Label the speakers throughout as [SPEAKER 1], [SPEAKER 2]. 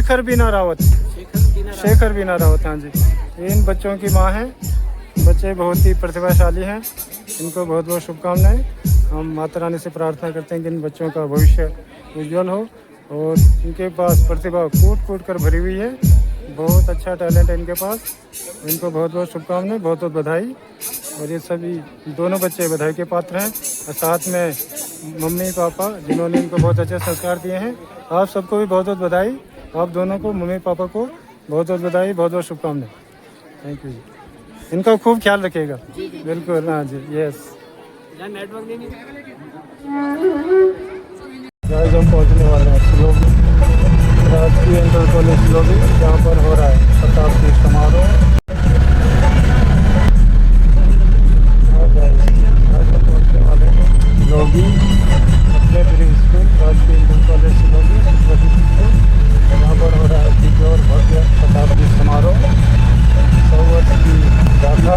[SPEAKER 1] शेखर बीना रावत। शेखर बीना रावत, हाँ जी। इन बच्चों की माँ है। बच्चे बहुत ही प्रतिभाशाली हैं, इनको बहुत बहुत शुभकामनाएं। हम माता रानी से प्रार्थना करते हैं कि इन बच्चों का भविष्य उज्जवल हो और इनके पास प्रतिभा कूट कूट कर भरी हुई है। बहुत अच्छा टैलेंट है इनके पास। इनको बहुत बहुत शुभकामनाएं, बहुत बहुत बधाई। और ये सभी दोनों बच्चे बधाई के पात्र हैं और साथ में मम्मी पापा जिन्होंने इनको बहुत अच्छे संस्कार दिए हैं। आप सबको भी बहुत बहुत बधाई। आप दोनों को, मम्मी पापा को बहुत बहुत बधाई, बहुत बहुत शुभकामनाएं। थैंक यू जी। इनका खूब ख्याल रखिएगा। बिल्कुल, हाँ जी, यस।
[SPEAKER 2] नेटवर्क नहीं
[SPEAKER 1] गाइस, हम पहुंचने वाले हैं सिलोगी, राजकीय इंटर कॉलेज सिलोगी, जहाँ पर हो रहा है शताब्दी समारोह। हम पहुंचने वाले हैं सिलोगी, अपने प्री स्कूल राजकीय इंटर कॉलेज सिलोगी, जहाँ पर हो रहा है दिव्य और भव्य शताब्दी समारोह। 100 वर्ष की गाथा,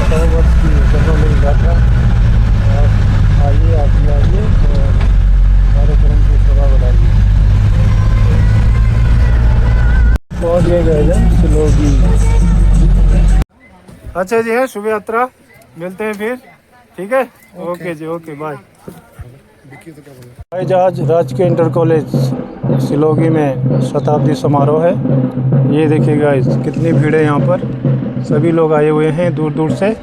[SPEAKER 1] 100 वर्ष की जन्मदिन गाथा। आप आइए, आप भी आइए और कार्यक्रम की शोभा बढ़ाइए। पहुँच गए हम सिलोगी। अच्छा जी, है शुभ यात्रा, मिलते हैं फिर, ठीक है। ओके जी, ओके, बाय। आज राजकीय इंटर कॉलेज सिलोगी में शताब्दी समारोह है। ये देखिए गाइस, कितनी भीड़ है यहाँ पर। सभी लोग आए हुए हैं दूर दूर से।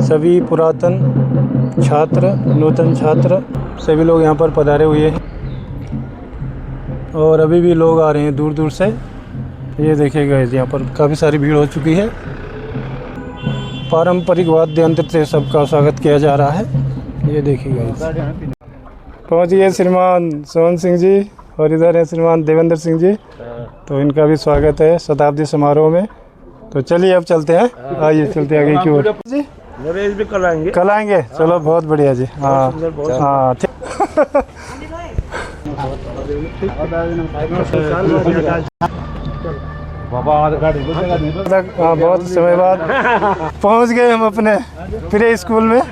[SPEAKER 1] सभी पुरातन छात्र, नूतन छात्र, सभी लोग यहाँ पर पधारे हुए हैं और अभी भी लोग आ रहे हैं दूर दूर से। ये देखिए गाइस, यहाँ पर काफ़ी सारी भीड़ हो चुकी है। पारंपरिक वाद्य यंत्र से सबका स्वागत किया जा रहा है। ये देखिए गाइस, पहुँच गए श्रीमान सोहन सिंह जी और इधर है श्रीमान देवेंद्र सिंह जी, तो इनका भी स्वागत है शताब्दी समारोह में। तो चलिए अब चलते हैं, आइए चलते आगे की ओर जी।
[SPEAKER 2] नरेश भी कल आएंगे।
[SPEAKER 1] कल आएंगे, चलो बहुत बढ़िया जी। हाँ हाँ, ठीक। बहुत समय बाद पहुंच गए हम अपने प्री स्कूल में।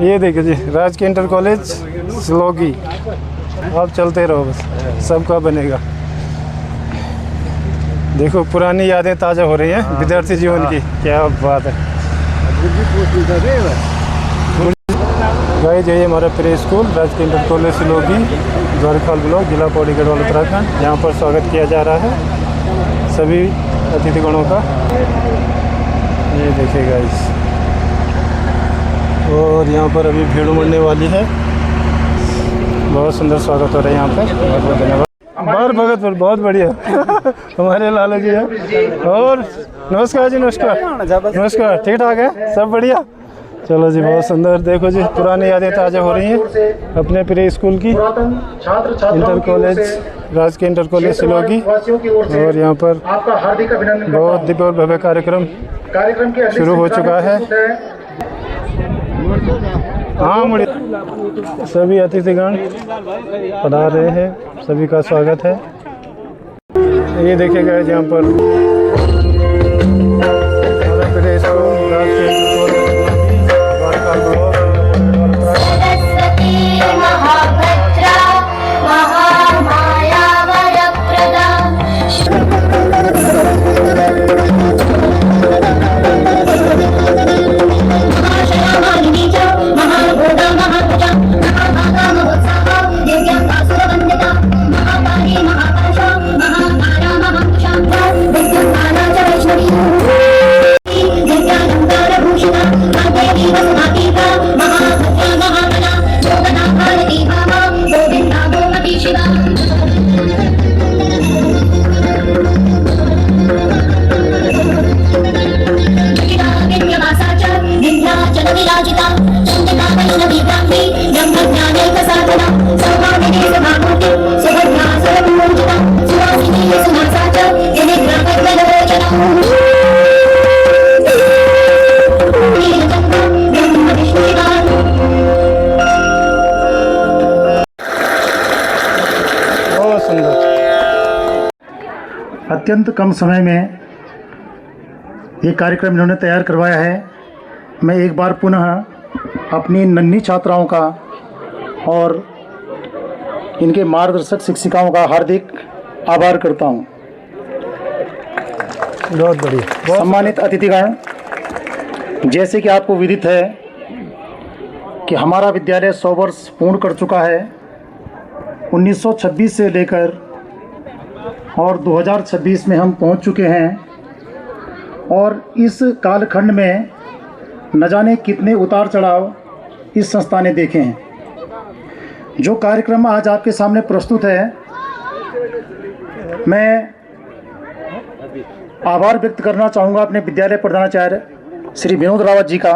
[SPEAKER 1] ये देखिए जी, राजकीय इंटर कॉलेज सिलोगी। आप चलते रहो बस, सबका बनेगा। देखो पुरानी यादें ताज़ा हो रही हैं विद्यार्थी जीवन की, क्या बात है। गाइस, ये हमारा प्री स्कूल राजकीय इंटर कॉलेज सिलोगी, द्वारखाल ब्लॉक, जिला पौड़ी गढ़वाल, उत्तराखंड। यहाँ पर स्वागत किया जा रहा है सभी अतिथिगणों का। ये देखिए गाइस, और यहाँ पर अभी भीड़ उमड़ने वाली है। बहुत सुंदर स्वागत हो रहा है यहाँ पर। बहुत बहुत धन्यवाद। बार भगतपुर बहुत बढ़िया हमारे लाला जी है। और नमस्कार जी, नमस्कार नमस्कार, ठीक ठाक है, सब बढ़िया। चलो जी, बहुत सुंदर। देखो जी, पुरानी यादें ताज़ा हो रही हैं अपने प्री स्कूल की, इंटर कॉलेज, राजकीय इंटर कॉलेज सिलोगी। और यहाँ पर बहुत दिव्य और भव्य कार्यक्रम शुरू हो चुका है। हाँ मुड़े, सभी अतिथिगण पधार रहे हैं, सभी का स्वागत है। ये देखिएगा यहाँ पर प्री स्कूल राजकीय
[SPEAKER 3] अत्यंत कम समय में ये कार्यक्रम इन्होंने तैयार करवाया है। मैं एक बार पुनः अपनी नन्ही छात्राओं का और इनके मार्गदर्शक शिक्षिकाओं का हार्दिक आभार करता हूँ।
[SPEAKER 1] बहुत बढ़िया।
[SPEAKER 3] सम्मानित अतिथिगण, जैसे कि आपको विदित है कि हमारा विद्यालय 100 वर्ष पूर्ण कर चुका है। 1926 से लेकर और 2026 में हम पहुंच चुके हैं और इस कालखंड में न जाने कितने उतार चढ़ाव इस संस्था ने देखे हैं। जो कार्यक्रम आज आपके सामने प्रस्तुत है, मैं आभार व्यक्त करना चाहूँगा अपने विद्यालय प्रधानाचार्य श्री विनोद रावत जी का,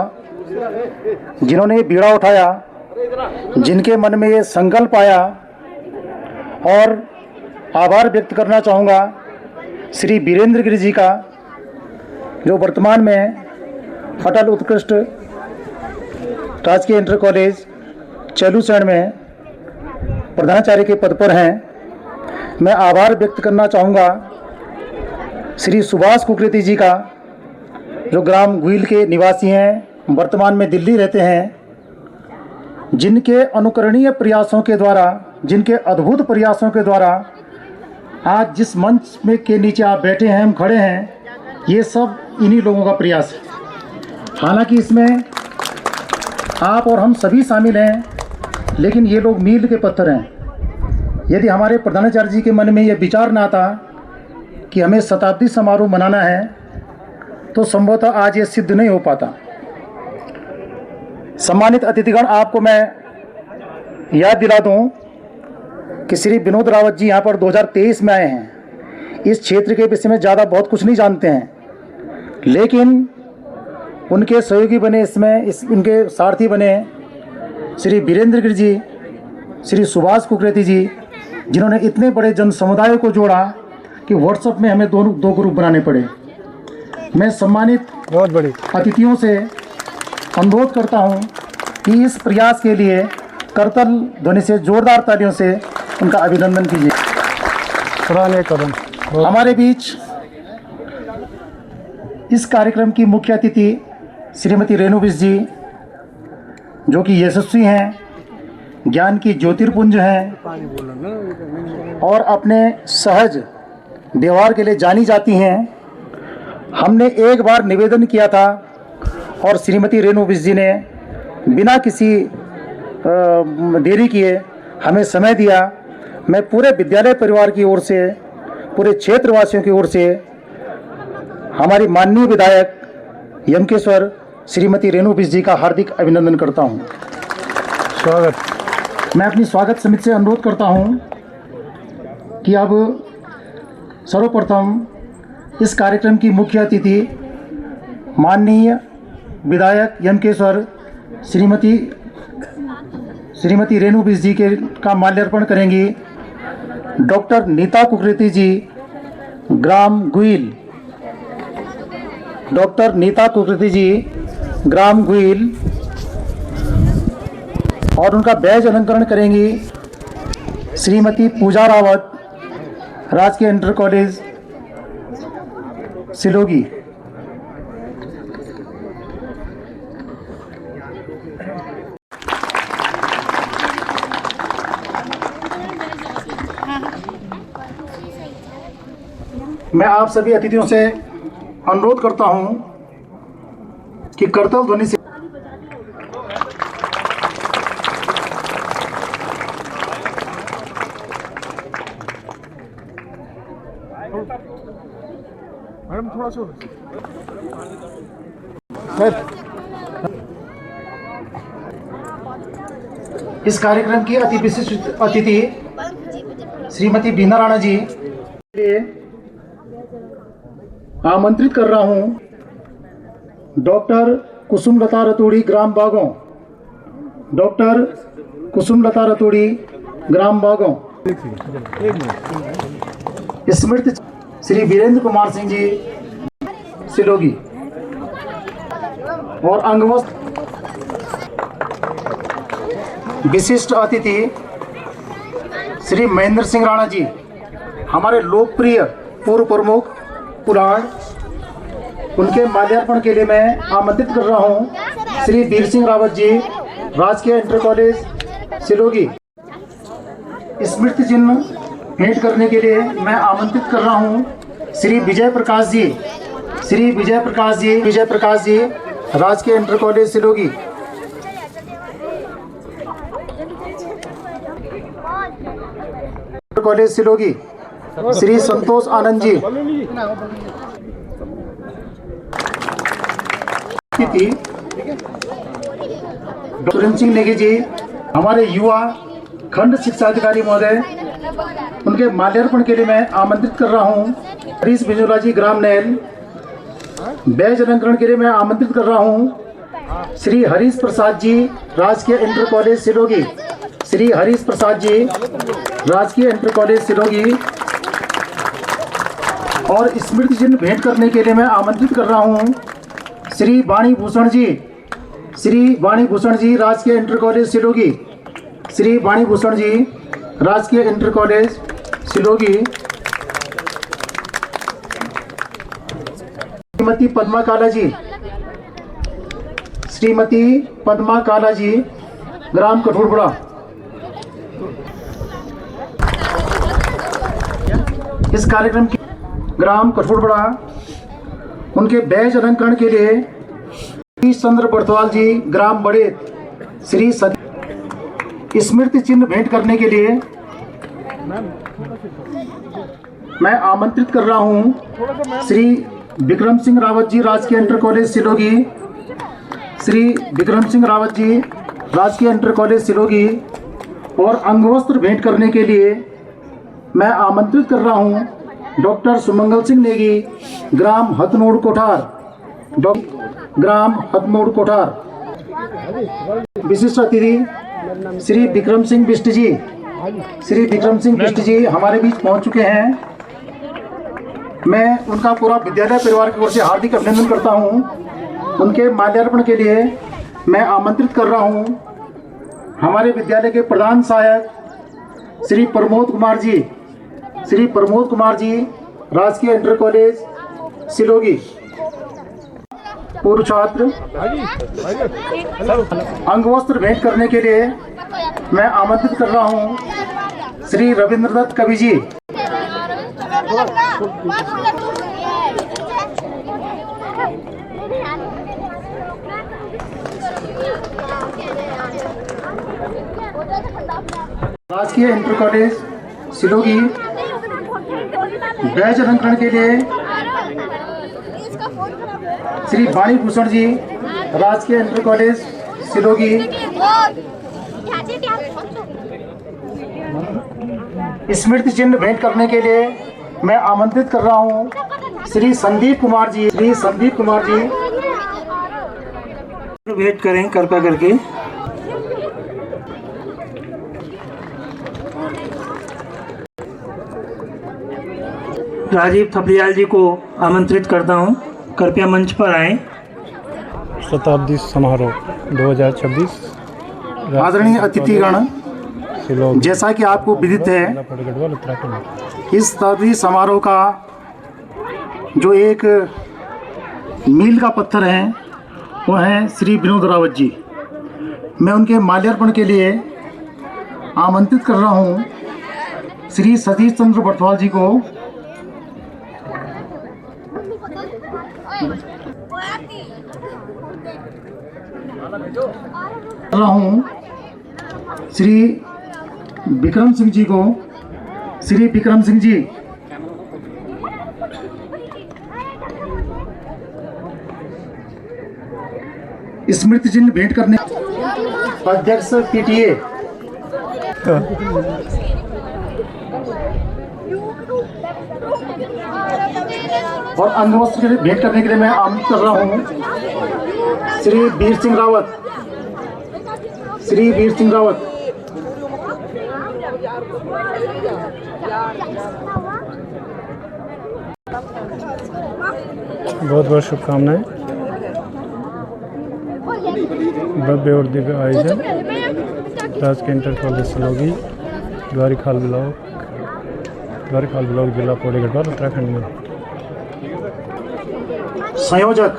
[SPEAKER 3] जिन्होंने ये बीड़ा उठाया, जिनके मन में ये संकल्प आया। और आभार व्यक्त करना चाहूँगा श्री वीरेंद्र गिरी जी का, जो वर्तमान में अटल उत्कृष्ट राजकीय इंटर कॉलेज चैलूसैंण में प्रधानाचार्य के पद पर हैं। मैं आभार व्यक्त करना चाहूँगा श्री सुभाष कुकरेती जी का, जो ग्राम गुईल के निवासी हैं, वर्तमान में दिल्ली रहते हैं, जिनके अनुकरणीय प्रयासों के द्वारा, जिनके अद्भुत प्रयासों के द्वारा आज जिस मंच में के नीचे आप बैठे हैं, हम खड़े हैं, ये सब इन्हीं लोगों का प्रयास है। हालांकि इसमें आप और हम सभी शामिल हैं, लेकिन ये लोग मील के पत्थर हैं। यदि हमारे प्रधानाचार्य जी के मन में ये विचार ना आता कि हमें शताब्दी समारोह मनाना है, तो संभवतः आज ये सिद्ध नहीं हो पाता। सम्मानित अतिथिगण, आपको मैं याद दिला दूं कि श्री विनोद रावत जी यहाँ पर 2023 में आए हैं। इस क्षेत्र के विषय में ज़्यादा बहुत कुछ नहीं जानते हैं, लेकिन उनके सहयोगी बने, उनके सारथी बने श्री वीरेंद्र गिरी जी, श्री सुभाष कुकरेती जी, जिन्होंने इतने बड़े जन समुदाय को जोड़ा कि व्हाट्सएप में हमें दो ग्रुप बनाने पड़े। मैं सम्मानित
[SPEAKER 1] बहुत बड़ी
[SPEAKER 3] अतिथियों से अनुरोध करता हूं कि इस प्रयास के लिए करतल ध्वनि से, जोरदार तालियों से उनका अभिनंदन कीजिए।
[SPEAKER 1] पुराने कदम।
[SPEAKER 3] हमारे बीच इस कार्यक्रम की मुख्य अतिथि श्रीमती रेणु बिष्ट जी, जो कि यशस्वी हैं, ज्ञान की ज्योतिर्पुंज हैं और अपने सहज व्यवहार के लिए जानी जाती हैं। हमने एक बार निवेदन किया था और श्रीमती रेणु बिष्ट जी ने बिना किसी देरी किए हमें समय दिया। मैं पूरे विद्यालय परिवार की ओर से, पूरे क्षेत्रवासियों की ओर से हमारी माननीय विधायक यमकेश्वर श्रीमती रेणु बिष्ट जी का हार्दिक अभिनंदन करता हूं।
[SPEAKER 1] स्वागत।
[SPEAKER 3] मैं अपनी स्वागत समिति से अनुरोध करता हूं कि अब सर्वप्रथम इस कार्यक्रम की मुख्य अतिथि माननीय विधायक यमकेश्वर श्रीमती रेणु बिष्ट जी का माल्यार्पण करेंगी। डॉक्टर नीता कुकरेती जी, ग्राम गुईल, डॉक्टर नीता कुकरेती जी, ग्राम गुईल, और उनका बैज अलंकरण करेंगी श्रीमती पूजा रावत, राजकीय इंटर कॉलेज सिलोगी। मैं आप सभी अतिथियों से अनुरोध करता हूं कि करतल ध्वनि से
[SPEAKER 1] मैडम थोड़ा सा
[SPEAKER 3] इस कार्यक्रम की अति विशिष्ट अतिथि श्रीमती बीना राणा जी आमंत्रित कर रहा हूं। डॉक्टर कुसुमलता रतूड़ी, ग्राम बागों, डॉक्टर कुसुमलता रतूड़ी, ग्राम बागों। स्मृति श्री वीरेंद्र कुमार सिंह जी, सिलोगी। और अंगवस्त्र विशिष्ट अतिथि श्री महेंद्र सिंह राणा जी, हमारे लोकप्रिय पूर्व प्रमुख पुराण, उनके माल्यार्पण के लिए मैं आमंत्रित कर रहा हूं श्री वीर सिंह रावत जी, राजकीय इंटर कॉलेज सिलोगी। स्मृति चिन्ह भेंट करने के लिए मैं आमंत्रित कर रहा हूं श्री विजय प्रकाश जी, श्री विजय प्रकाश जी राजकीय inter college Silogi. College Silogi. Shri Santosh Anand ji, doctor Singh Negi ji हमारे युवा खंड शिक्षा अधिकारी महोदय, उनके माल्यार्पण के लिए मैं आमंत्रित कर रहा हूं। हरीश बिजोला जी ग्राम नैल, बैज अलंकरण के लिए मैं आमंत्रित कर रहा हूं श्री हरीश प्रसाद जी राजकीय इंटर कॉलेज सिलोगी। श्री हरीश प्रसाद जी राजकीय इंटर कॉलेज सिलोगी। और स्मृति चिन्ह भेंट करने के लिए मैं आमंत्रित कर रहा हूं श्री वाणी भूषण जी, श्री वाणी भूषण जी राजकीय इंटर कॉलेज सिलोगी। श्री वाणी भूषण जी राजकीय इंटर कॉलेज सिलोगी। श्रीमती पद्मा काला जी, श्रीमती पद्मा काला जी ग्राम कठोरबड़ा। इस कार्यक्रम के ग्राम कठोरबड़ा उनके बैज अलंकरण के लिए श्री चंद्र बर्थवाल जी ग्राम बड़े श्री स्मृति चिन्ह भेंट करने के लिए मैं आमंत्रित कर रहा हूं श्री विक्रम सिंह रावत जी राजकीय इंटर कॉलेज सिलोगी। श्री विक्रम सिंह रावत जी राजकीय इंटर कॉलेज सिलोगी। और अंगवस्त्र भेंट करने के लिए मैं आमंत्रित कर रहा हूं डॉक्टर सुमंगल सिंह नेगी ग्राम हथनोड़ कोठार, ग्राम हथनोड़ कोठार। विशिष्ट अतिथि श्री विक्रम सिंह बिष्ट जी, श्री विक्रम सिंह बिष्ट जी हमारे बीच पहुंच चुके हैं। मैं उनका पूरा विद्यालय परिवार की ओर से हार्दिक अभिनंदन करता हूं। उनके माल्यार्पण के लिए मैं आमंत्रित कर रहा हूं हमारे विद्यालय के प्रधान सहायक श्री प्रमोद कुमार जी, श्री प्रमोद कुमार जी राजकीय इंटर कॉलेज सिलोगी। पूर्व छात्र अंगवस्त्र भेंट करने के लिए मैं आमंत्रित कर रहा हूं श्री रविंद्र दत्त कवि जी। राजकीय इंटर कॉलेज सिलोगी। बैज अलंकरण के लिए श्री वाणी भूषण जी राजकीय इंटर कॉलेज सिलोगी। स्मृति चिन्ह भेंट करने के लिए मैं आमंत्रित कर रहा हूं श्री संदीप कुमार जी, श्री संदीप कुमार जी भेंट करें कृपया करके।
[SPEAKER 4] राजीव थपलियाल जी को आमंत्रित करता हूं, कृपया मंच पर आएं।
[SPEAKER 1] शताब्दी समारोह 2026।
[SPEAKER 3] आदरणीय अतिथिगण, जैसा कि आपको विदित है, इस शताब्दी समारोह का जो एक मील का पत्थर है वो है श्री विनोद रावत जी। मैं उनके माल्यार्पण के लिए आमंत्रित कर रहा हूं श्री सतीश चंद्र बर्थवाल जी को। कर रहा हूं श्री विक्रम सिंह जी को। श्री विक्रम सिंह जी स्मृति चिन्ह भेंट करने अध्यक्ष पीटीए। और अंगवस्त्र के लिए भेंट करने के लिए मैं आमंत्रित कर रहा हूं श्री वीर सिंह रावत, श्री वीर सिंह रावत।
[SPEAKER 1] बहुत बहुत शुभकामनाएं। भव्य और दिव्य आयोजन राजकीय इंटर कॉलेज सिलोगी, द्वारिखाल ब्लॉक जिला पौड़ी गढ़वाल उत्तराखंड में।
[SPEAKER 3] संयोजक,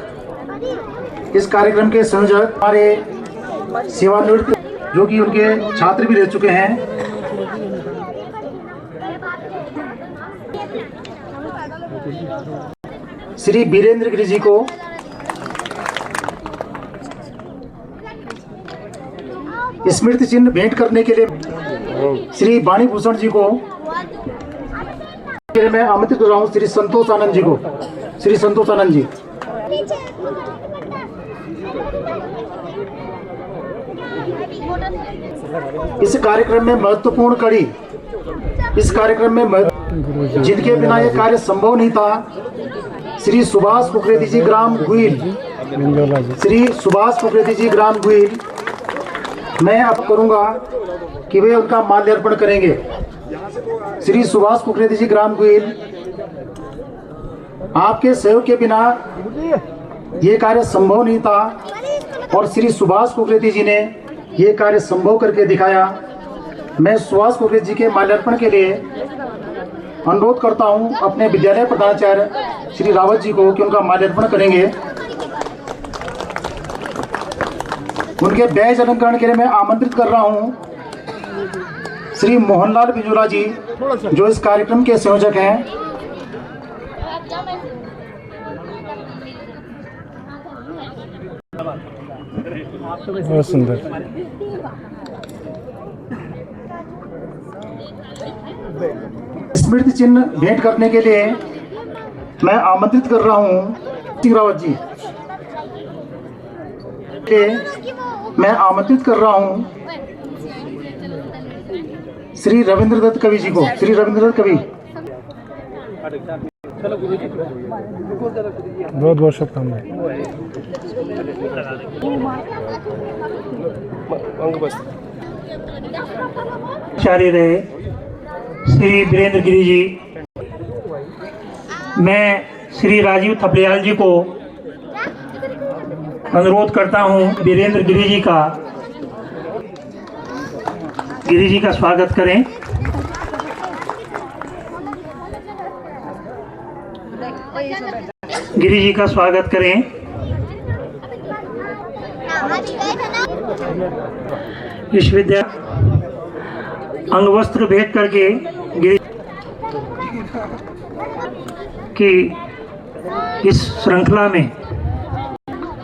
[SPEAKER 3] इस कार्यक्रम के संयोजक हमारे सेवानिवृत्त जो कि उनके छात्र भी रह चुके हैं, श्री वीरेंद्र गिरी जी को स्मृति चिन्ह भेंट करने के लिए श्री वाणी भूषण जी को मैं आमंत्रित कर रहा हूँ। श्री संतोष आनंद जी को, श्री संतोष आनंद जी। इस कार्यक्रम में महत्वपूर्ण कड़ी, इस कार्यक्रम में जिनके बिना यह कार्य संभव नहीं था, श्री सुभाष कुकरेती जी ग्राम गुईल, श्री सुभाष कुकरेती जी ग्राम गुईल। मैं अब करूंगा कि वे उनका माल्यार्पण करेंगे। श्री सुभाष कुकरेती जी ग्राम गुईल, आपके सहयोग के बिना ये कार्य संभव नहीं था और श्री सुभाष कुकरेती जी ने ये कार्य संभव करके दिखाया। मैं सुभाष कुकरेती जी के माल्यार्पण के लिए अनुरोध करता हूं अपने विद्यालय प्रधानाचार्य श्री रावत जी को कि उनका माल्यार्पण करेंगे। उनके बैज अलंकरण के लिए मैं आमंत्रित कर रहा हूं श्री मोहनलाल बिजोला जी, जो इस कार्यक्रम के संयोजक हैं।
[SPEAKER 1] बहुत सुंदर।
[SPEAKER 3] स्मृति चिन्ह भेंट करने के लिए मैं आमंत्रित कर रहा हूं श्री रावत जी, मैं आमंत्रित कर रहा हूं श्री रविंद्र दत्त कवि जी को, श्री रविंद्र दत्त कवि।
[SPEAKER 1] बहुत बहुत शुभकामनाएं।
[SPEAKER 4] आचार्य रहे श्री वीरेंद्र गिरी जी। मैं श्री राजीव थपलियाल जी को अनुरोध करता हूं वीरेंद्र गिरी जी का स्वागत करें। गिरी जी का स्वागत करें। विश्वविद्यालय अंगवस्त्र भेंट करके गिरी की इस श्रृंखला में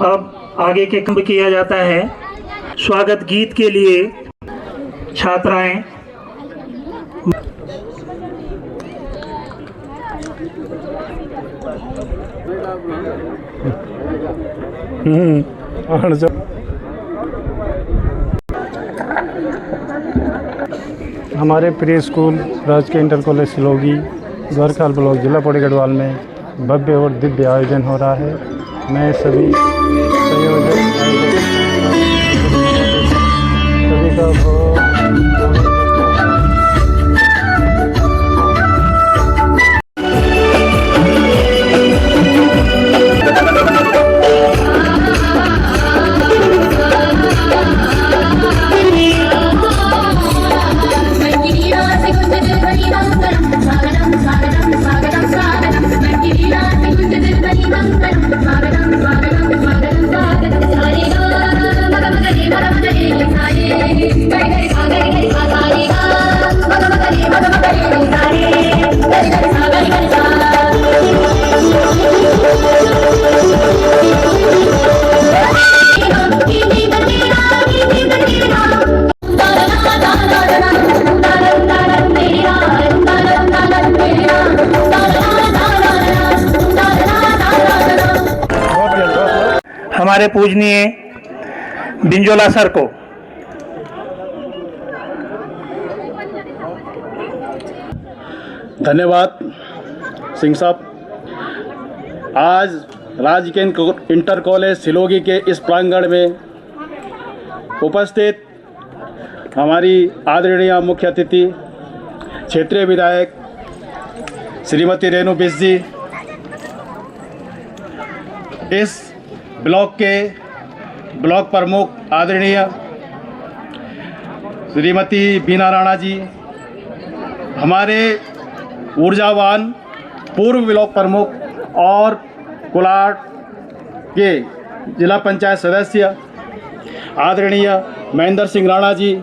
[SPEAKER 4] अब आगे के काम किया जाता है। स्वागत गीत के लिए छात्राएं
[SPEAKER 1] हमारे प्री स्कूल राजकीय इंटर कॉलेज सिलोगी द्वारखाल ब्लॉक जिला पौड़ी गढ़वाल में भव्य और दिव्य आयोजन हो रहा है। मैं सभी संयोजक सभी का बहुत
[SPEAKER 4] हमारे पूजनीय बिंजोला सर को।
[SPEAKER 5] धन्यवाद सिंह साहब। आज राजकीय इंटर कॉलेज सिलोगी के इस प्रांगण में उपस्थित हमारी आदरणीय मुख्य अतिथि क्षेत्रीय विधायक श्रीमती रेणु बिष्ट जी, इस ब्लॉक के ब्लॉक प्रमुख आदरणीय श्रीमती बीना राणा जी, हमारे ऊर्जावान पूर्व ब्लॉक प्रमुख और कुलाट के जिला पंचायत सदस्य आदरणीय महेंद्र सिंह राणा जी,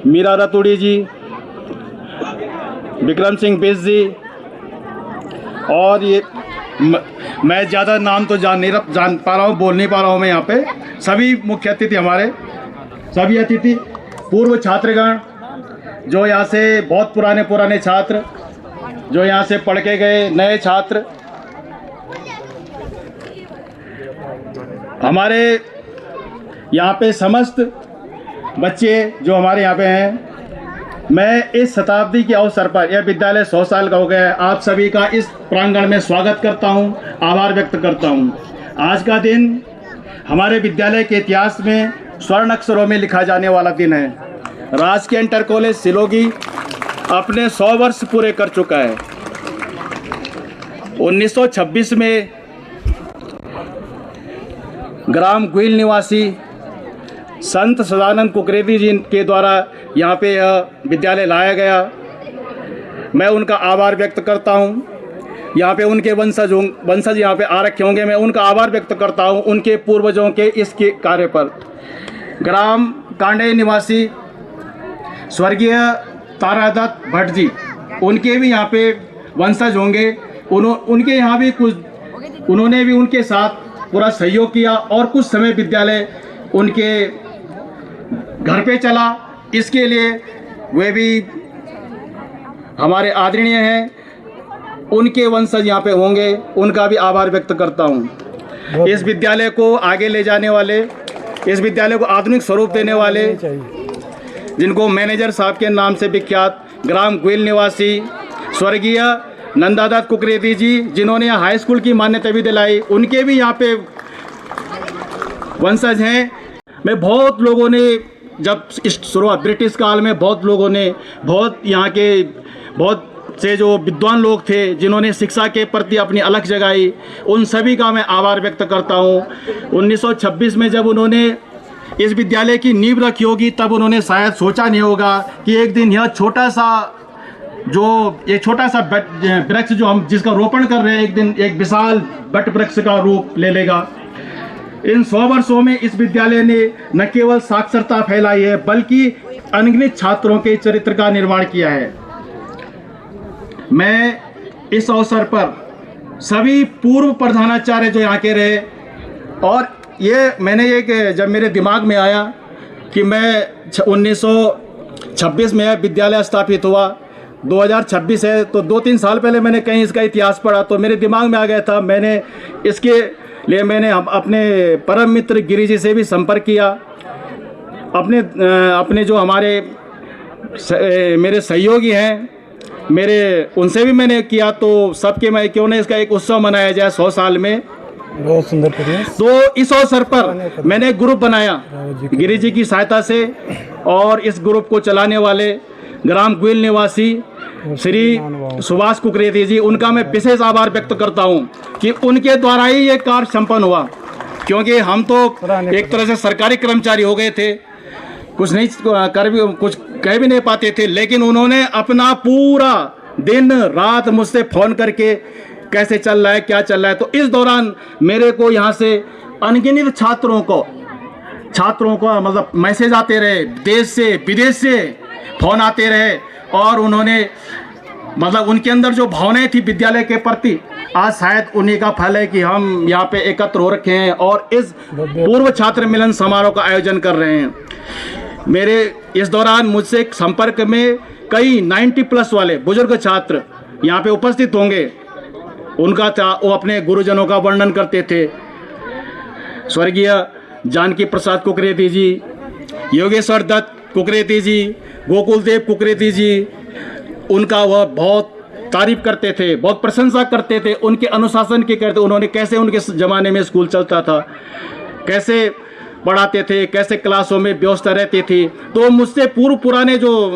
[SPEAKER 5] मीरा रतूड़ी जी, विक्रम सिंह बिष्ट जी और ये मैं ज़्यादा नाम तो जान पा रहा हूँ, बोल नहीं पा रहा हूँ मैं यहाँ पे। सभी मुख्य अतिथि हमारे, सभी अतिथि पूर्व छात्रगण, जो यहाँ से बहुत पुराने छात्र, जो यहाँ से पढ़ के गए नए छात्र, हमारे यहाँ पे समस्त बच्चे जो हमारे यहाँ पे हैं। मैं इस शताब्दी के अवसर पर, यह विद्यालय 100 साल का हो गया है, आप सभी का इस प्रांगण में स्वागत करता हूँ, आभार व्यक्त करता हूँ। आज का दिन हमारे विद्यालय के इतिहास में स्वर्ण अक्षरों में लिखा जाने वाला दिन है। राजकीय इंटर कॉलेज सिलोगी अपने 100 वर्ष पूरे कर चुका है। 1926 में ग्राम गुइल निवासी संत सदानंद कुकरेती जी के द्वारा यहाँ पे यह विद्यालय लाया गया। मैं उनका आभार व्यक्त करता हूँ। यहाँ पे उनके वंशज यहाँ पे आ रखे होंगे, मैं उनका आभार व्यक्त करता हूँ उनके पूर्वजों के इसके कार्य पर। ग्राम कांडे निवासी स्वर्गीय तारादत्त भट्ट जी, उनके भी यहाँ पे वंशज होंगे। उनके यहाँ भी कुछ, उन्होंने भी उनके साथ पूरा सहयोग किया और कुछ समय विद्यालय उनके घर पे चला। इसके लिए वे भी हमारे आदरणीय हैं, उनके वंशज यहाँ पे होंगे, उनका भी आभार व्यक्त करता हूँ। इस विद्यालय को आगे ले जाने वाले, इस विद्यालय को आधुनिक स्वरूप देने वाले, जिनको मैनेजर साहब के नाम से विख्यात ग्राम गुइल निवासी स्वर्गीय नंदादत्त कुकरेती जी, जिन्होंने हाई स्कूल की मान्यता भी दिलाई, उनके भी यहाँ पे वंशज हैं। मैं बहुत लोगों ने, जब इस शुरुआत ब्रिटिश काल में बहुत लोगों ने, बहुत यहाँ के बहुत से जो विद्वान लोग थे जिन्होंने शिक्षा के प्रति अपनी अलख जगाई, उन सभी का मैं आभार व्यक्त करता हूँ। 1926 में जब उन्होंने इस विद्यालय की नींव रखी होगी, तब उन्होंने शायद सोचा नहीं होगा कि एक दिन यह छोटा सा वृक्ष जो हम जिसका रोपण कर रहे हैं, एक दिन एक विशाल वट वृक्ष का रूप ले लेगा। इन 100 वर्षों में इस विद्यालय ने न केवल साक्षरता फैलाई है, बल्कि अनगिनत छात्रों के चरित्र का निर्माण किया है। मैं इस अवसर पर सभी पूर्व प्रधानाचार्य जो यहाँ के रहे, और ये मैंने एक जब मेरे दिमाग में आया कि मैं 1926 में विद्यालय स्थापित हुआ, 2026 है, तो 2-3 साल पहले मैंने कहीं इसका इतिहास पढ़ा तो मेरे दिमाग में आ गया था। मैंने इसके लिए मैंने अपने परम मित्र गिरी जी से भी संपर्क किया, अपने जो मेरे सहयोगी हैं, उनसे भी मैंने किया, तो सबके मैं क्यों नहीं इसका एक उत्सव मनाया जाए 100 साल में।
[SPEAKER 1] बहुत सुंदर प्रयास।
[SPEAKER 5] तो इस अवसर पर मैंने ग्रुप बनाया गिरी जी की सहायता से, और इस ग्रुप को चलाने वाले ग्राम गुइल निवासी श्री सुभाष कुकरेती जी, उनका मैं विशेष आभार व्यक्त करता हूं कि उनके द्वारा ही ये कार्य संपन्न हुआ। क्योंकि हम तो एक तरह से सरकारी कर्मचारी हो गए थे, कुछ कह भी नहीं पाते थे, लेकिन उन्होंने अपना पूरा दिन रात मुझसे फ़ोन करके कैसे चल रहा है, क्या चल रहा है। तो इस दौरान मेरे को यहाँ से अनगिनत छात्रों को मतलब मैसेज आते रहे, देश से विदेश से फ़ोन आते रहे, और उन्होंने मतलब उनके अंदर जो भावनाएं थी विद्यालय के प्रति, आज शायद उन्हीं का फल है कि हम यहाँ पे एकत्र हो रखे हैं और इस पूर्व छात्र मिलन समारोह का आयोजन कर रहे हैं। मेरे इस दौरान मुझसे संपर्क में कई 90+ वाले बुजुर्ग छात्र यहाँ पे उपस्थित होंगे। वो अपने गुरुजनों का वर्णन करते थे। स्वर्गीय जानकी प्रसाद कुकरेती जी, योगेश्वर दत्त कुकरेती जी, गोकुलदेव कुकरेती जी, उनका वह बहुत तारीफ करते थे, बहुत प्रशंसा करते थे, उनके अनुशासन की करते, उन्होंने कैसे उनके ज़माने में स्कूल चलता था, कैसे पढ़ाते थे, कैसे क्लासों में व्यवस्था रहती थी। तो मुझसे पुराने जो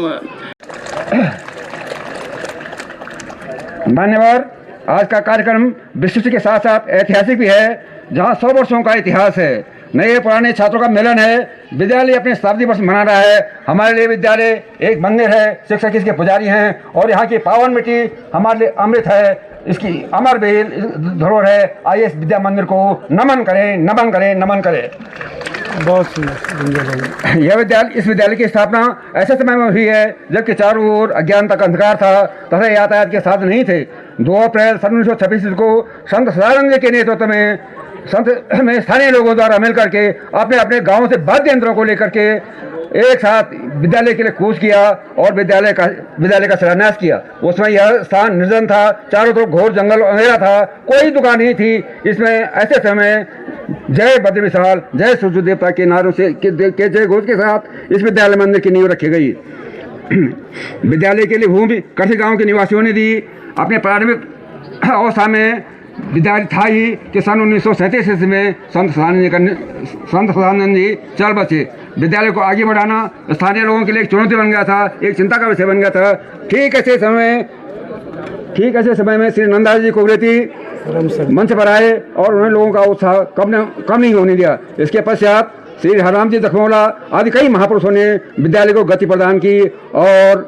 [SPEAKER 6] मान्यवर, आज का कार्यक्रम विशिष्ट के साथ साथ ऐतिहासिक भी है, जहां 100 वर्षों का इतिहास है, नए पुराने छात्रों का मिलन है। विद्यालय अपने शताब्दी वर्ष मना रहा है। हमारे लिए विद्यालय एक मंदिर है, शिक्षक इसके पुजारी हैं, और यहाँ की पावन मिट्टी हमारे लिए अमृत है, इसकी अमर बेल धरोहर है। आइए इस विद्या मंदिर को नमन करें, नमन करें, नमन करें।
[SPEAKER 1] बहुत सुंदर।
[SPEAKER 6] इस विद्यालय की स्थापना ऐसे समय में हुई है जबकि चारों ओर अज्ञानता का अंधकार था तथा यातायात के साधन नहीं थे। 2 अप्रैल 1926 को संत सदानंद जी के नेतृत्व में स्थानीय लोगों द्वारा मिलकर के अपने अपने गांवों से वाद्य यंत्रों को लेकर के एक साथ विद्यालय के लिए कूच किया और विद्यालय का शिलान्यास किया। उसमें यह स्थान निर्जन था, चारों तरफ घोर जंगल अंधेरा था, कोई दुकान नहीं थी। इसमें ऐसे समय जय बद्र विशाल, जय सूर्य देवता के नारों से के जय घोष के साथ इस विद्यालय मंदिर की नींव रखी गई। विद्यालय के लिए भूमि कठी गांव के निवासियों ने दी। अपने प्रारंभिक अवस्था में विद्यालय था ही कि सन 1937 ईस्वी में संत सदानंद जी चल बसे। विद्यालय को आगे बढ़ाना स्थानीय लोगों के लिए एक चुनौती बन गया था, एक चिंता का विषय बन गया था। ठीक ऐसे समय में श्री नंदा जी कुकरेती मंच पर आए और उन्हें लोगों का उत्साह कम नहीं होने दिया। इसके पश्चात श्री हरराम जी दखमौला आदि कई महापुरुषों ने विद्यालय को गति प्रदान की और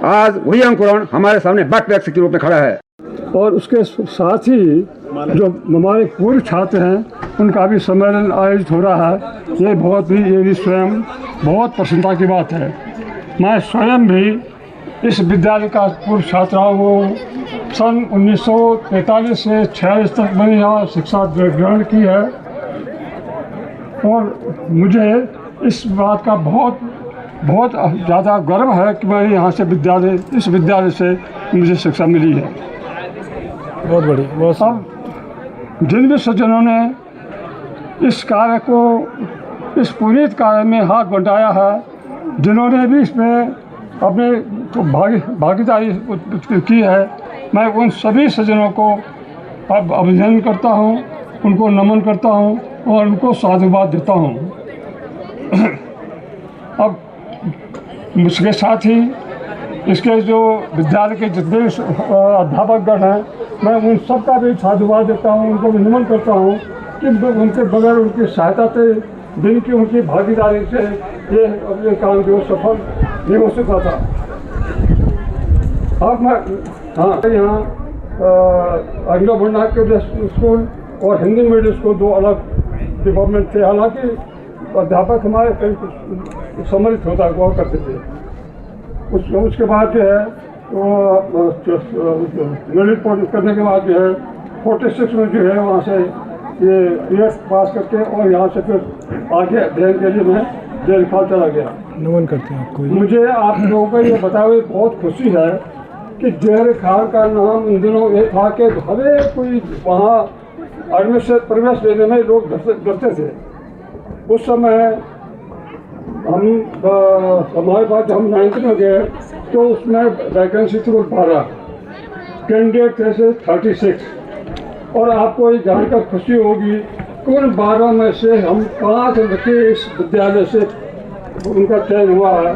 [SPEAKER 6] आज वही अंकुरण हमारे सामने वट वृक्ष के रूप में खड़ा है।
[SPEAKER 7] और उसके साथ ही जो हमारे पूर्व छात्र हैं उनका भी सम्मेलन आयोजित हो रहा है। ये भी स्वयं बहुत प्रसन्नता की बात है। मैं स्वयं भी इस विद्यालय का पूर्व छात्र हूँ। सन 1943 से 46 तक मैंने यहाँ शिक्षा ग्रहण की है और मुझे इस बात का बहुत ज़्यादा गर्व है कि मैं यहाँ से इस विद्यालय से मुझे शिक्षा मिली है।
[SPEAKER 1] बहुत बढ़िया।
[SPEAKER 7] अब जिन भी सज्जनों ने इस कार्य को, इस पुनीत कार्य में हाथ बंटाया है, जिन्होंने भी इसमें अपने भागीदारी की है, मैं उन सभी सज्जनों को अब अभिनंदन करता हूँ, उनको नमन करता हूँ और उनको साधुवाद देता हूँ। अब इसके साथ ही इसके जो विद्यालय के जितने अध्यापकगण हैं, मैं उन सब का भी साधुवाद देता हूँ, उनको भी नमन करता हूँ कि उनके बगैर उनकी सहायता से, दिन की उनकी भागीदारी से ये अपने काम जो सफल नहीं हो सकता था। अब मैं यहाँ अंग्लो वर्नाक्युलर स्कूल और हिंदी मीडियम स्कूल 2 अलग डिपार्टमेंट थे। हालांकि अध्यापक हमारे सम्मिलित हुआ करते थे। उसके बाद जो है मेरिट करने के बाद जो है 46 में जो है वहाँ से ये BEd पास करके और यहाँ से फिर आगे अध्ययन के लिए मैं जैल खाल चला गया।
[SPEAKER 1] नमन करते हैं आपको।
[SPEAKER 7] मुझे आप लोगों को ये बताए हुए बहुत खुशी है कि जैल खाल का नाम इन दिनों ये था कि हर कोई वहाँ प्रवेश लेने में लोग डरते थे। उस समय हमारे पास हम 9th में गए तो उसमें वैकेंसी थी 12, कैंडिडेट थे से 36। और आपको ये जानकर खुशी होगी कि उन 12 में से हम 5 बच्चे इस विद्यालय से उनका चयन हुआ है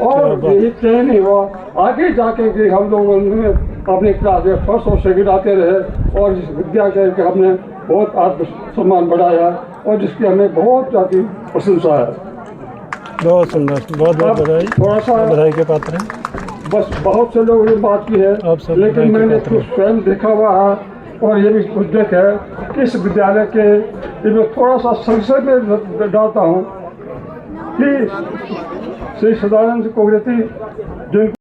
[SPEAKER 7] और यही चयन ही हुआ। आगे जाके कि हम लोगों ने अपनी क्लास में फर्स्ट और सेकंड आते रहे और इस विद्यालय के हमने बहुत आत्मसम्मान बढ़ाया और जिसकी हमें बहुत ज़्यादा प्रशंसा है।
[SPEAKER 1] बहुत सुंदर, बहुत बधाई।
[SPEAKER 7] थोड़ा सा
[SPEAKER 1] बधाई के पात्र हैं।
[SPEAKER 7] बस बहुत से लोगों ने बात की है, लेकिन मैंने कुछ स्वयं देखा हुआ है और ये भी उद्देश्य है कि इस विद्यालय के मैं थोड़ा सा संक्षेप में डालता हूँ कि श्री सदानंद कुकरेती जिन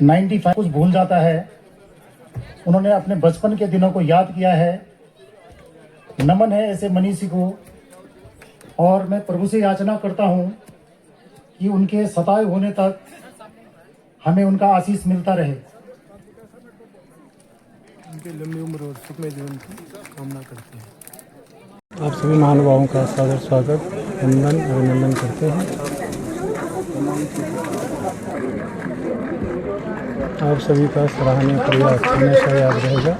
[SPEAKER 3] 95 कुछ भूल जाता है, उन्होंने अपने बचपन के दिनों को याद किया है। नमन है ऐसे मनीषी को और मैं प्रभु से याचना करता हूँ कि उनके सताए होने तक हमें उनका आशीष मिलता रहे।
[SPEAKER 1] उनकी लंबी उम्र और सुखमय जीवन की कामना करते हैं। आप सभी महानुभावों का सादर स्वागत, वंदन अभिनंदन करते हैं। आप सभी का सराहनीय प्रयास हमेशा याद रहेगा।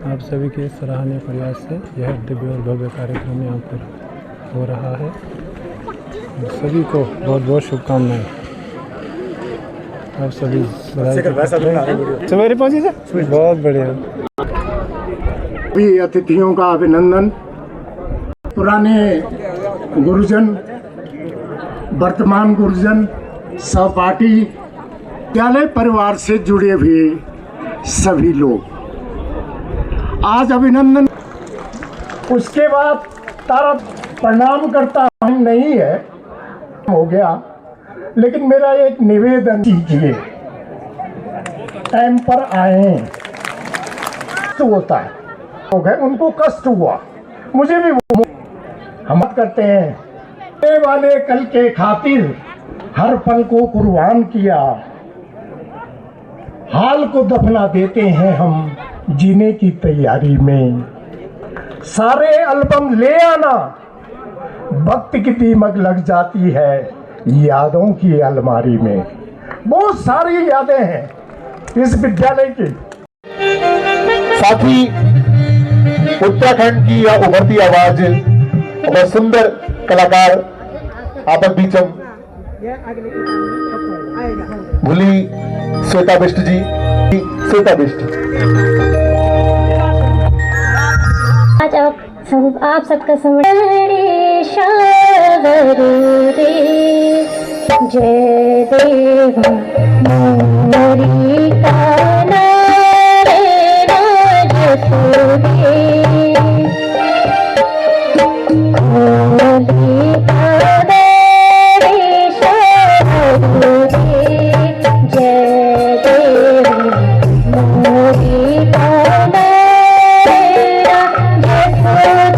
[SPEAKER 1] आप सभी के सराहनीय प्रयास से यह दिव्य और भव्य कार्यक्रम यहाँ पर हो रहा है और सभी को बहुत बहुत शुभकामनाएं। आप सभी सवेरे पहुँचे थे, बहुत बढ़िया।
[SPEAKER 8] भी अतिथियों का अभिनंदन। पुराने गुरुजन, वर्तमान गुरुजन, सहपाठी, विद्यालय परिवार से जुड़े हुए सभी लोग, आज अभिनंदन, उसके बाद तारा प्रणाम करता हम नहीं है, हो गया, लेकिन मेरा एक निवेदन कीजिए, टाइम पर आए, तो होता है, लोग हैं उनको कष्ट हुआ, मुझे भी वो हम करते हैं, आने वाले कल के खातिर हर पल को कुर्बान किया, हाल को दफना देते हैं हम जीने की तैयारी में, सारे एल्बम ले आना, वक्त की दीमक लग जाती है यादों की अलमारी में। बहुत सारी यादें हैं इस विद्यालय की।
[SPEAKER 9] साथ ही उत्तराखंड की यह उभरती आवाज और सुंदर कलाकार आपक बीचम भूली श्वेता बिष्ट जी, श्वेता बिष्ट।
[SPEAKER 10] आज आप सबका समझ जय देव मोरी काना रे राज सूरे मोरी काना रे शाहरुरे जय देव मोरी काना रे राज सूरे।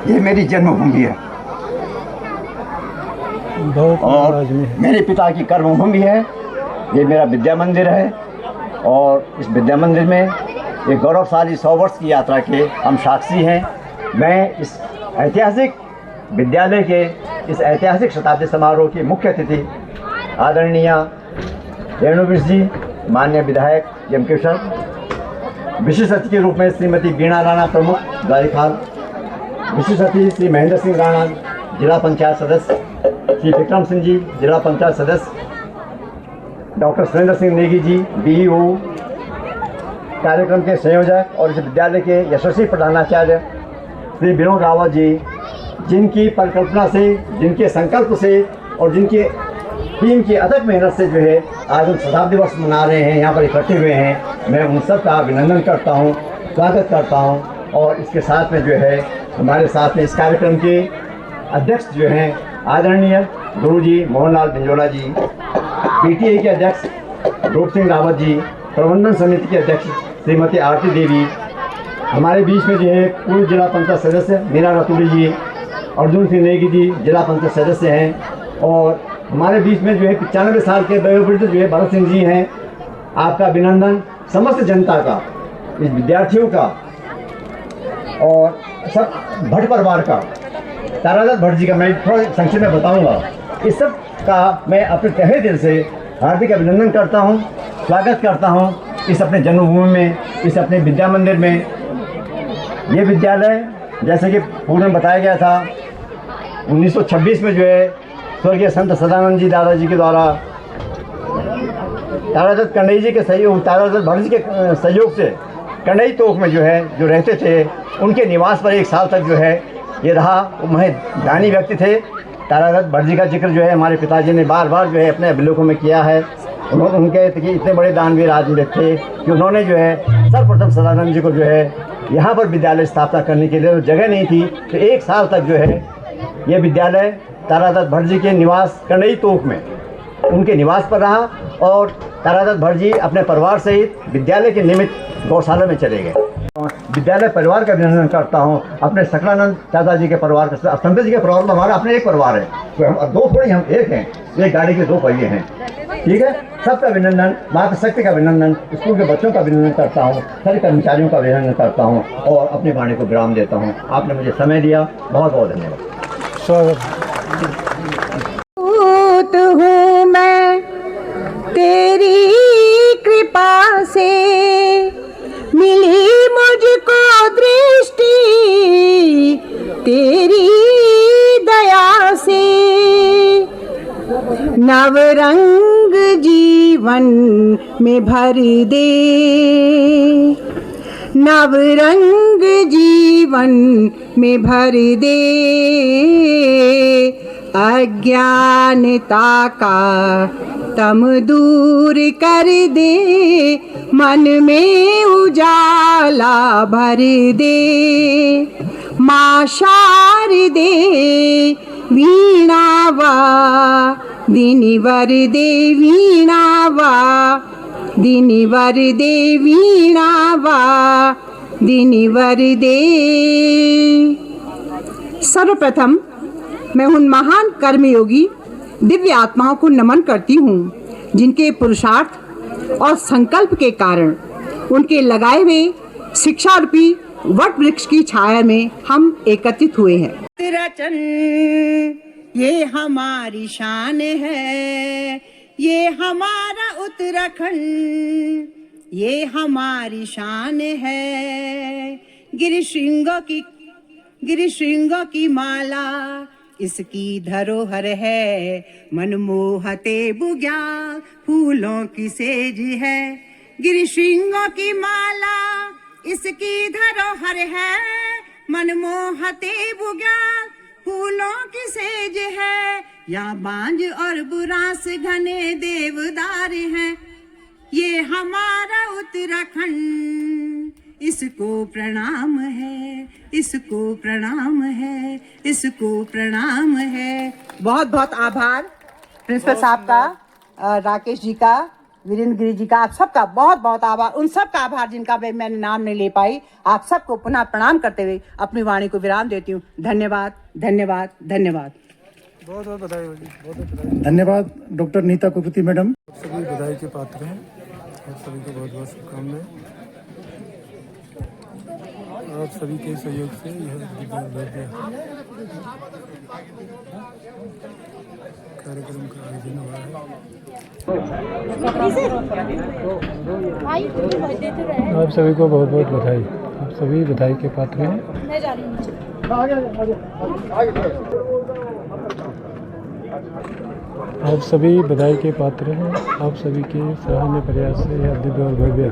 [SPEAKER 6] ये मेरी जन्मभूमि है और मेरे पिता की कर्मभूमि है। ये मेरा विद्या मंदिर है और इस विद्या मंदिर में एक गौरवशाली 100 वर्ष की यात्रा के हम साक्षी हैं। मैं इस ऐतिहासिक विद्यालय के इस ऐतिहासिक शताब्दी समारोह की मुख्य अतिथि आदरणीय रेणु बिष्ट जी, माननीय विधायक यमकेश्वर, विशिष्ट अतिथि के रूप में श्रीमती वीणा राणा प्रमुख द्वारिखाल, विशिष्ट अतिथि श्री महेंद्र सिंह राणा जिला पंचायत सदस्य, श्री विक्रम सिंह जी जिला पंचायत सदस्य, डॉक्टर सुरेंद्र सिंह नेगी जी BEO, कार्यक्रम के संयोजक और इस विद्यालय के यशस्वी प्रधानाचार्य श्री विनोद रावत जी, जिनकी परिकल्पना से, जिनके संकल्प से और जिनके
[SPEAKER 11] टीम की अथक मेहनत से जो है आज हम शताब्दी वर्ष मना रहे हैं, यहाँ पर इकट्ठे हुए हैं। मैं उन सब का अभिनंदन करता हूँ, स्वागत करता हूँ। और इसके साथ में जो है हमारे साथ में इस कार्यक्रम के अध्यक्ष जो हैं आदरणीय गुरुजी मोहनलाल बिंजोला जी, पीटीए के अध्यक्ष रूप सिंह रावत जी, प्रबंधन समिति के अध्यक्ष श्रीमती आरती देवी, हमारे बीच में जो है पूर्व जिला पंचायत सदस्य मीरा रतूड़ी जी, अर्जुन सिंह नेगी जी जिला पंचायत सदस्य हैं, और हमारे बीच में जो है 95 साल के वयोवृद्ध जो है भरत सिंह जी हैं। आपका अभिनंदन, समस्त जनता का, इस विद्यार्थियों का और सब भट्ट परिवार का, तारानाथ भट्ट जी का मैं थोड़ा संक्षेप में बताऊंगा। इस सब का मैं अपने तहे दिल से हार्दिक अभिनंदन करता हूं, स्वागत करता हूं इस अपने जन्मभूमि में, इस अपने विद्या मंदिर में। ये विद्यालय जैसे कि पूर्व में बताया गया था 1926 में जो है स्वर्गीय संत सदानंद जी दादाजी के द्वारा तारानाथ कंडई जी के सहयोग, तारानाथ भट्ट जी के सहयोग से कंडई तोक में जो है जो रहते थे, उनके निवास पर 1 साल तक जो है ये रहा। वह दानी व्यक्ति थे। तारानाथ भट्ट जी का जिक्र जो है हमारे पिताजी ने बार बार जो है अपने अभिलेखों में किया है। उन्होंने उनके इतने बड़े दानवीर आदमी थे कि उन्होंने जो है सर्वप्रथम सदानंद जी को जो है यहाँ पर विद्यालय स्थापना करने के लिए जगह नहीं थी, तो 1 साल तक जो है ये विद्यालय तारानाथ भट्ट जी के निवास कंडई तोक में उनके निवास पर रहा। और तारानाथ भट्ट जी अपने परिवार सहित विद्यालय के निमित्त गौशाला में चले गए। विद्यालय परिवार का अभिनंदन करता हूँ, अपने सकलानंद चाचा जी के परिवार का, संत जी के परिवार में हमारा अपने एक परिवार है, तो हम 2 थोड़ी, हम एक हैं, एक गाड़ी के 2 पहिए हैं। ठीक है, सबका अभिनंदन, मातृशक्ति का अभिनंदन, स्कूल के बच्चों का अभिनंदन करता हूँ, सभी कर्मचारियों का अभिनंदन करता हूँ और अपनी वाणी को विराम देता हूँ। आपने मुझे समय दिया, बहुत बहुत धन्यवाद।
[SPEAKER 10] हूँ मैं तेरी कृपा से, मिली मुझको दृष्टि तेरी दया से, नवरंग जीवन में भर दे, नवरंग जीवन में भर दे, अज्ञानता का तम दूर कर दे, मन में उजाला भर दे, माँ शारदे वीणावा दिनवर दे, वीणावा दिनवर दे, वीणावा दिनवर दे। सर्वप्रथम मैं उन महान कर्मयोगी दिव्य आत्माओं को नमन करती हूँ जिनके पुरुषार्थ और संकल्प के कारण उनके लगाए हुए शिक्षा रूपी वट वृक्ष की छाया में हम एकत्रित हुए हैं।
[SPEAKER 12] रचन ये हमारी शान है, ये हमारा उत्तराखंड, ये हमारी शान है। गिरिशृंगों की माला इसकी धरोहर है, मनमोहते बुग्याल फूलों की सेज है। गिरिशृंगों की माला इसकी धरोहर है, मनमोहते बुग्याल फूलों की सेज है। यहाँ बांझ और बुरांस घने देवदार हैं, ये हमारा उत्तराखंड, इसको प्रणाम है, इसको प्रणाम है, इसको प्रणाम है।
[SPEAKER 13] बहुत बहुत आभार प्रिंसिपल साहब का, राकेश जी का, वीरेंद्र गिरी जी का, आप सबका बहुत बहुत आभार। उन सब का आभार जिनका मैंने नाम नहीं ले पाई। आप सबको पुनः प्रणाम करते हुए अपनी वाणी को विराम देती हूँ। धन्यवाद, धन्यवाद, धन्यवाद।
[SPEAKER 1] बहुत बहुत बधाई होगी, बहुत बहुत बधाई।
[SPEAKER 3] धन्यवाद डॉक्टर नीता कुकती मैडम।
[SPEAKER 1] सभी बधाई के पात्र हैं, आप सभी को बहुत बहुत शुभकामनाएं। आप सभी के सहयोग से यह कार्यक्रम का आयोजन हुआ है। आप सभी को बहुत बहुत बधाई। आप सभी बधाई के पात्र हैं। आप सभी बधाई के पात्र हैं। आप सभी के सराहनीय प्रयास से यह दिव्य और भव्य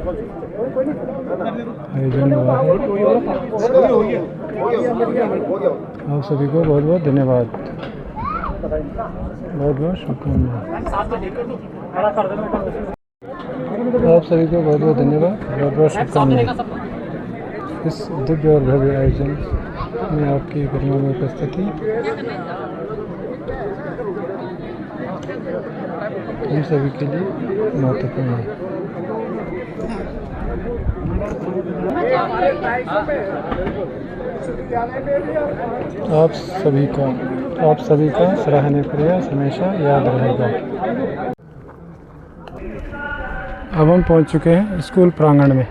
[SPEAKER 1] आयोजन हुआ है। आप सभी को बहुत बहुत धन्यवाद। बहुत बहुत शुभकामनाएं। आप सभी को बहुत बहुत धन्यवाद, बहुत बहुत शुभकामनाएं। इस दिव्य और भव्य आयोजन में आपकी गरिमा में उपस्थिति हम सभी के लिए महत्वपूर्ण है। आप सभी का सराहनीय प्रयास हमेशा याद रहेगा। अब हम पहुंच चुके हैं स्कूल प्रांगण में।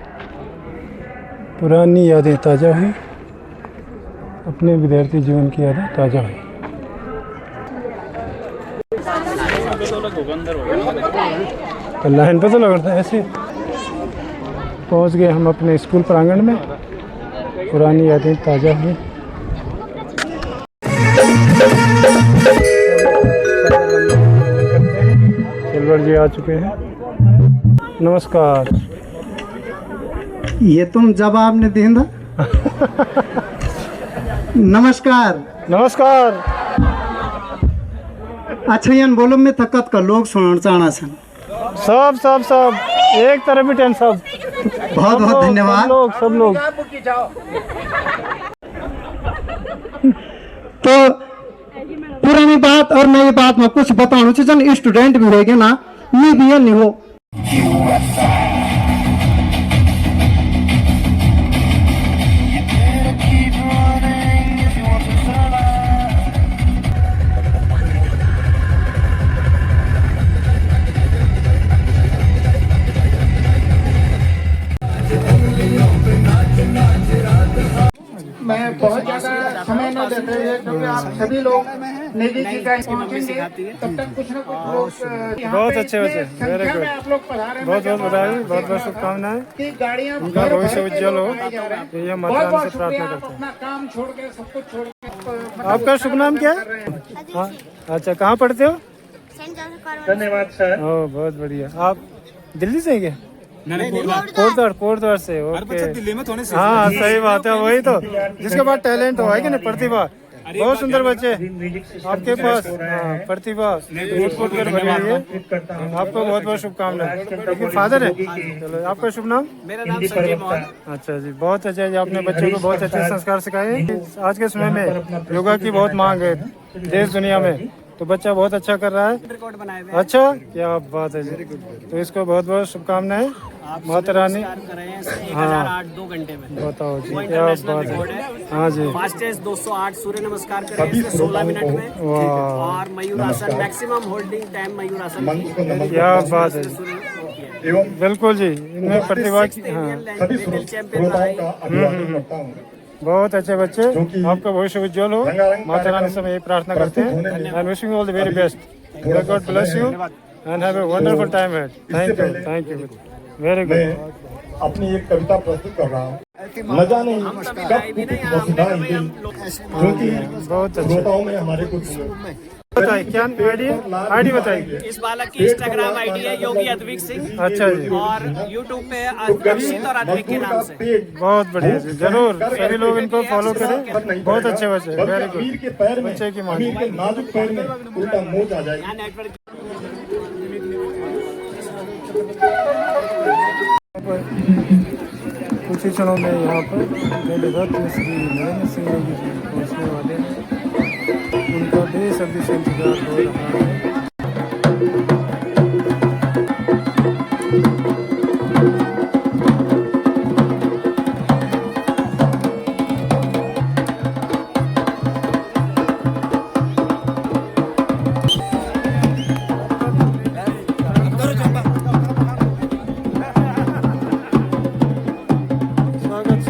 [SPEAKER 1] पुरानी यादें ताज़ा हुई, अपने विद्यार्थी जीवन की यादें ताज़ा हुई। तो लाइन पे तो लगता है ऐसे। पहुंच गए हम अपने स्कूल प्रांगण में, पुरानी यादें ताज़ा हुई। सिल्वर जी आ चुके हैं। नमस्कार।
[SPEAKER 8] ये तुम जवाब नहीं देंदा। नमस्कार।
[SPEAKER 1] नमस्कार।
[SPEAKER 8] अच्छा यान बोलो मैं तकत का लोग सुनना चाहना सन।
[SPEAKER 1] सब एक तरफ ही टेन सब।
[SPEAKER 8] बहुत बहुत धन्यवाद।
[SPEAKER 1] सब लोग
[SPEAKER 8] तो पुरानी बात और नई बात में कुछ बताऊं जन स्टूडेंट भी रहेगा ना, मैं भी नहीं हो। मैं बहुत ज़्यादा समय न देते हुए, क्योंकि आप सभी लोग नेगी जी का पहुँचेंगे, तब तक कुछ न कुछ लोग
[SPEAKER 1] बहुत अच्छे बच्चे, वेरी गुड।
[SPEAKER 8] आप लोग पढ़ा रहे हैं।
[SPEAKER 1] बहुत बहुत बधाई, बहुत बहुत शुभकामनाएं।
[SPEAKER 8] कि गाड़ियाँ
[SPEAKER 1] उनका भविष्य उज्जवल हो, ये माता रानी से प्रार्थना
[SPEAKER 8] आप
[SPEAKER 1] करते हैं।
[SPEAKER 8] अपना काम छोड़ के सब कुछ छोड़ के
[SPEAKER 1] आपका शुभ नाम क्या है? हाँ, अच्छा, कहाँ पढ़ते हो?
[SPEAKER 8] धन्यवाद सर।
[SPEAKER 1] ओह, बहुत बढ़िया। आप दिल्ली से हैं क्या? कोटद्वार से। ओके, दिल्ली में थोड़ी। हाँ, सही बात है, वही तो जिसके पास टैलेंट हो, है कि नहीं, प्रतिभा। बहुत सुंदर बच्चे आपके पास। हाँ, प्रतिभा फूट कर भरी हुई है। आपको बहुत बहुत शुभकामनाएं। लेकिन फादर है। चलो, आपका शुभ नाम?
[SPEAKER 2] मेरा नाम संजय मोहन।
[SPEAKER 1] अच्छा जी, बहुत अच्छा जी। आपने बच्चों को बहुत अच्छे संस्कार सिखाए हैं। आज के समय में योगा की बहुत मांग है देश दुनिया में, तो बच्चा बहुत अच्छा कर रहा है।
[SPEAKER 2] रिकॉर्ड बनाए हुए।
[SPEAKER 1] अच्छा, क्या बात है जी। तो इसको बहुत बहुत शुभकामनाएं। माता रानी।
[SPEAKER 2] हाँ, 2 घंटे में।
[SPEAKER 1] बताओ जी, क्या बात है। हाँ जी,
[SPEAKER 2] फास्टेस्ट 208 सूर्य नमस्कार करें 16 मिनट में। और मयूरासन मैक्सिमम होल्डिंग टाइम मयूरासन।
[SPEAKER 1] क्या बात है। बिल्कुल जी, इनमें प्रतिभा की। हाँ, बहुत अच्छे बच्चे। आपका भविष्य उज्जवल हो, माता रानी से मैं यही प्रार्थना करते हैं। And wishing all the very best. God bless you and have a wonderful time head. Thank you very good.
[SPEAKER 9] अपनी एक कविता प्रस्तुत कर रहा हूँ। न जाने
[SPEAKER 1] बहुत अच्छा।
[SPEAKER 9] श्रोताओं में हमारे कुछ
[SPEAKER 1] बताइए, क्या आईडी बताइए।
[SPEAKER 2] इस बालक की इंस्टाग्राम आईडी है योगी अद्विक सिंह।
[SPEAKER 1] अच्छा जी।
[SPEAKER 2] और यूट्यूब पे अक्षित और अद्विक के नाम से।
[SPEAKER 1] बहुत बढ़िया जी, जरूर सभी लोग इनको फॉलो करें। बहुत अच्छे बच्चे, वेरी गुड। बच्चे की मान
[SPEAKER 9] नाजुक पैर में उल्टा मोच आ जाए। कुछ ही क्षणों में यहाँ पर श्री नरेंद्र सिंह योगी जी पहुँचने वाले हैं। उनका बेसब्री से इंतजार हो रहा है। स्वागत।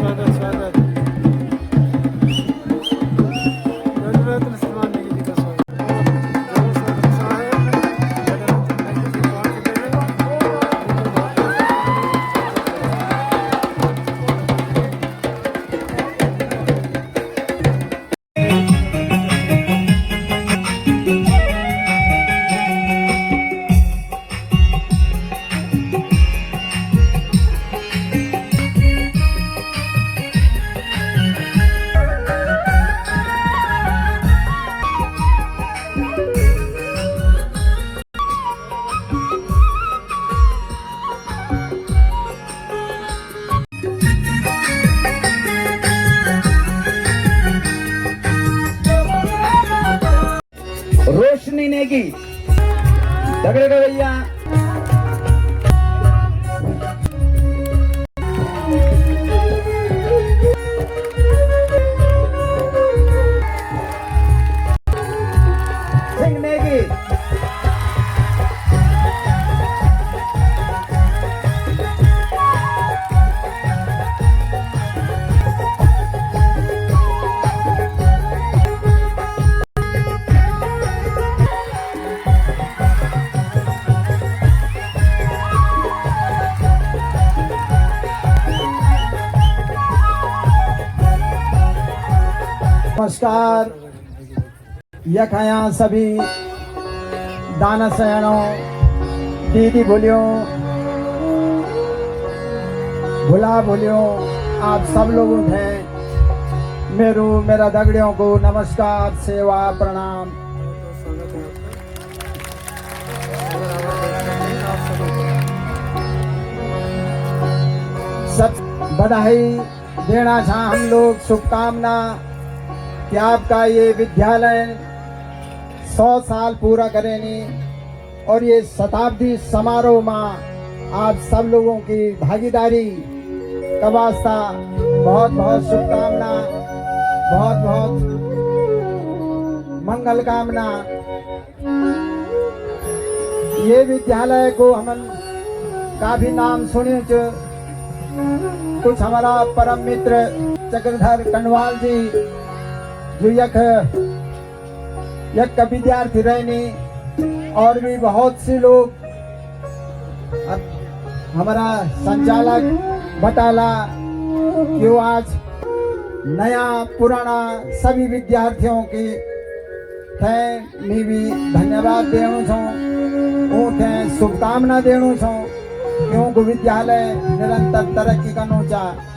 [SPEAKER 6] नहीं नेगी तगड़े का भैया। सिंह नेगी
[SPEAKER 11] नमस्कार। यखाया सभी दाना सयाणों दीदी बोलियों भुला बोलियों आप सब लोग हैं मेरा दगड़ियों को नमस्कार सेवा प्रणाम। सब बधाई देना चाह हम लोग शुभकामना कि आपका ये विद्यालय 100 साल पूरा करेंगे और ये शताब्दी समारोह में आप सब लोगों की भागीदारी का वास्ता बहुत बहुत शुभकामना, बहुत बहुत मंगल कामना। ये विद्यालय को हम काफी नाम सुने कुछ हमारा परम मित्र चक्रधर कनवाल जी जो यक का विद्यार्थी रहने और भी बहुत से लोग हमारा संचालक बटाला क्यों आज नया पुराना सभी विद्यार्थियों की थे मैं भी धन्यवाद देणु छो ऊँटे शुभकामना देणु छो क्योंकि विद्यालय निरंतर तरक्की करना चाह।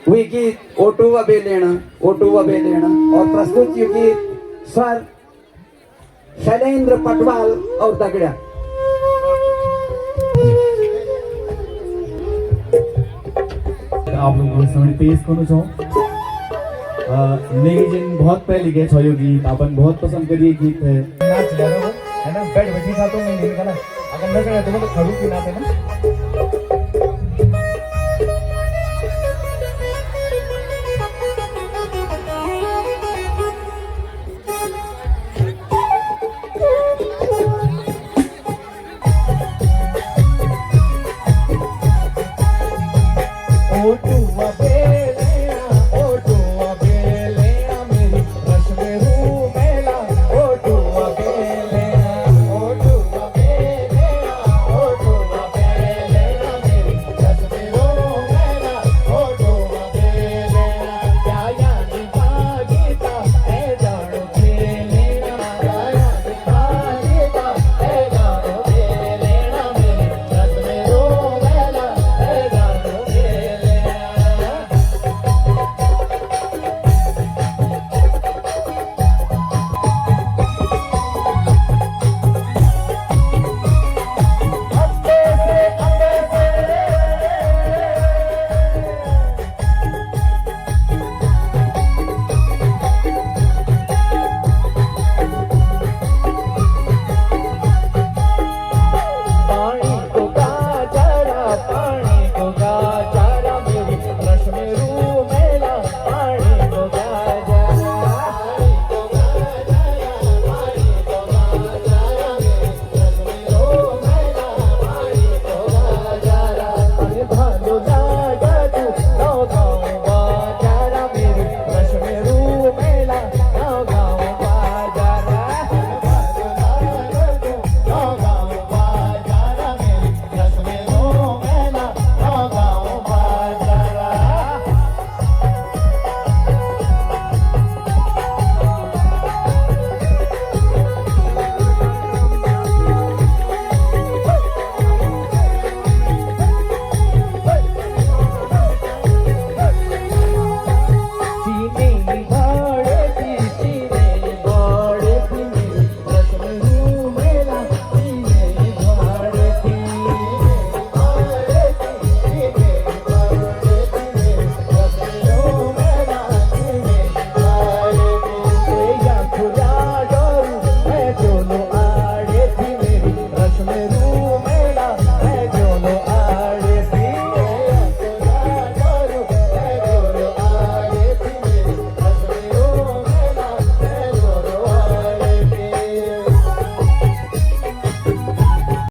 [SPEAKER 6] वे गीत ओटुवा बे लेना और प्रस्तुत ये गीत स्वर शैलेंद्र पटवाल और दगड़ा।
[SPEAKER 14] आप लोगों को पेश करूँ छो मेरी जिन बहुत पहले गए छो ये गीत अपन बहुत पसंद करिए गीत है नाच है ना बैठ बैठी था तो मैं नहीं निकला अगर मैं तो खड़ू की नाते ना